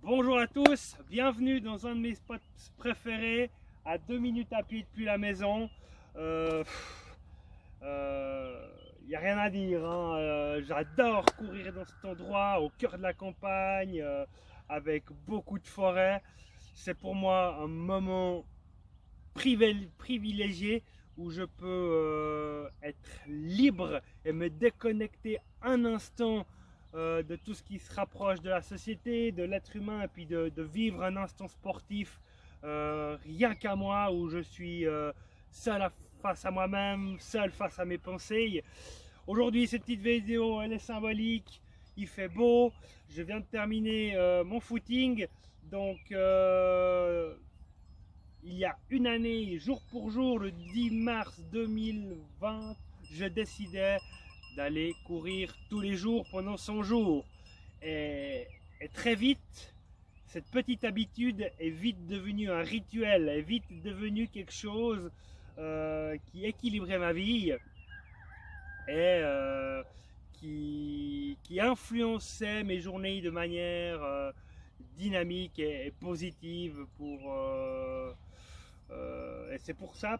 Bonjour à tous, bienvenue dans un de mes spots préférés, à 2 minutes à pied depuis la maison. Il n'y a rien à dire, hein. J'adore courir dans cet endroit, au cœur de la campagne, avec beaucoup de forêt. C'est pour moi un moment privilégié où je peux être libre et me déconnecter un instant de tout ce qui se rapproche de la société, de l'être humain, et puis de vivre un instant sportif rien qu'à moi, où je suis seul face à moi-même, seul face à mes pensées. Aujourd'hui, cette petite vidéo, elle est symbolique. Il fait beau, je viens de terminer mon footing, donc il y a une année, jour pour jour, le 10 mars 2020, je décidais d'aller courir tous les jours pendant 100 jours. Et très vite, cette petite habitude est vite devenue un rituel, est vite devenue quelque chose qui équilibrait ma vie et qui influençait mes journées de manière dynamique et positive et c'est pour ça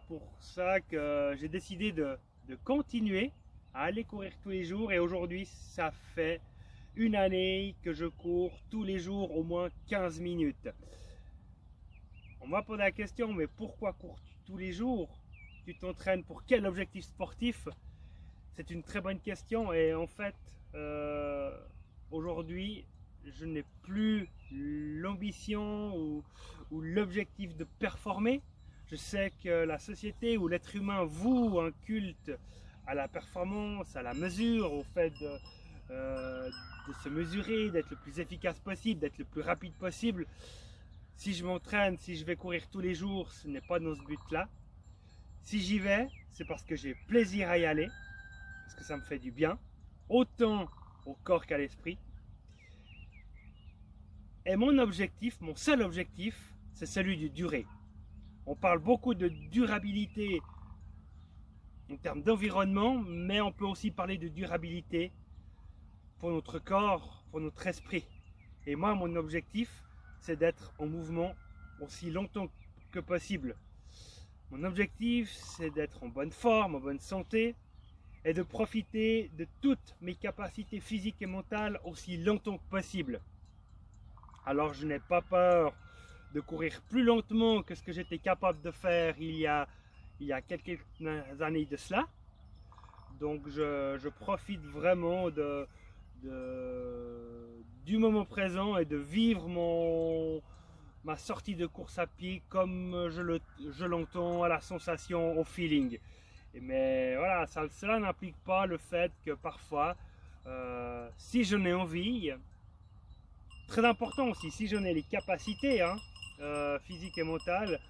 que j'ai décidé de continuer à aller courir tous les jours, et aujourd'hui ça fait une année que je cours tous les jours au moins 15 minutes. On m'a posé la question, mais pourquoi cours-tu tous les jours? Tu t'entraînes pour quel objectif sportif? C'est une très bonne question, et en fait aujourd'hui je n'ai plus l'ambition ou l'objectif de performer. Je sais que la société ou l'être humain voue un culte à la performance, à la mesure, au fait de se mesurer, d'être le plus efficace possible, d'être le plus rapide possible. Si je m'entraîne, si je vais courir tous les jours, ce n'est pas dans ce but-là. Si j'y vais, c'est parce que j'ai plaisir à y aller, parce que ça me fait du bien, autant au corps qu'à l'esprit. Et mon objectif, mon seul objectif, c'est celui de durer. On parle beaucoup de durabilité en termes d'environnement, mais on peut aussi parler de durabilité pour notre corps, pour notre esprit. Et moi, mon objectif, c'est d'être en mouvement aussi longtemps que possible. Mon objectif, c'est d'être en bonne forme, en bonne santé, et de profiter de toutes mes capacités physiques et mentales aussi longtemps que possible. Alors je n'ai pas peur de courir plus lentement que ce que j'étais capable de faire il y a quelques années de cela. Donc je profite vraiment du moment présent et de vivre ma sortie de course à pied comme je l'entends, à la sensation, au feeling. Mais voilà, cela n'implique pas le fait que parfois, si je n'ai envie, très important aussi, si j'en ai les capacités physiques et mentales,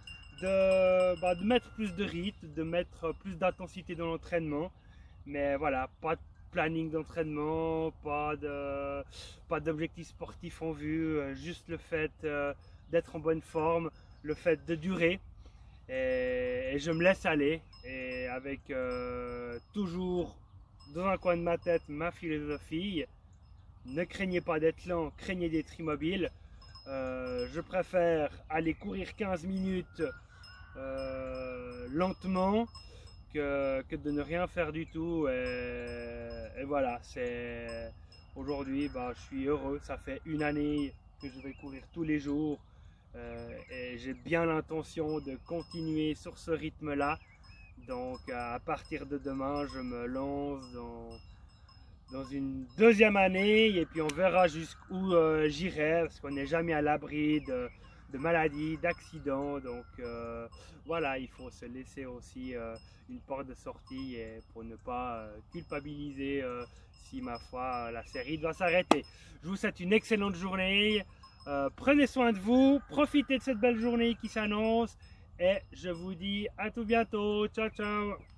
de mettre plus de rythme, de mettre plus d'intensité dans l'entraînement. Mais voilà, pas de planning d'entraînement, pas d'objectif sportif en vue, juste le fait d'être en bonne forme, le fait de durer. Et je me laisse aller, et avec toujours dans un coin de ma tête ma philosophie: ne craignez pas d'être lent, craignez d'être immobile. Je préfère aller courir 15 minutes lentement que de ne rien faire du tout. Et voilà, aujourd'hui, je suis heureux. Ça fait une année que je vais courir tous les jours, et j'ai bien l'intention de continuer sur ce rythme-là. Donc à partir de demain, je me lance dans une deuxième année, et puis on verra jusqu'où j'irai, parce qu'on n'est jamais à l'abri de maladies, d'accidents. Donc voilà, il faut se laisser aussi une porte de sortie, et pour ne pas culpabiliser si, ma foi, la série doit s'arrêter. Je vous souhaite une excellente journée, prenez soin de vous, profitez de cette belle journée qui s'annonce, et je vous dis à tout bientôt. Ciao ciao.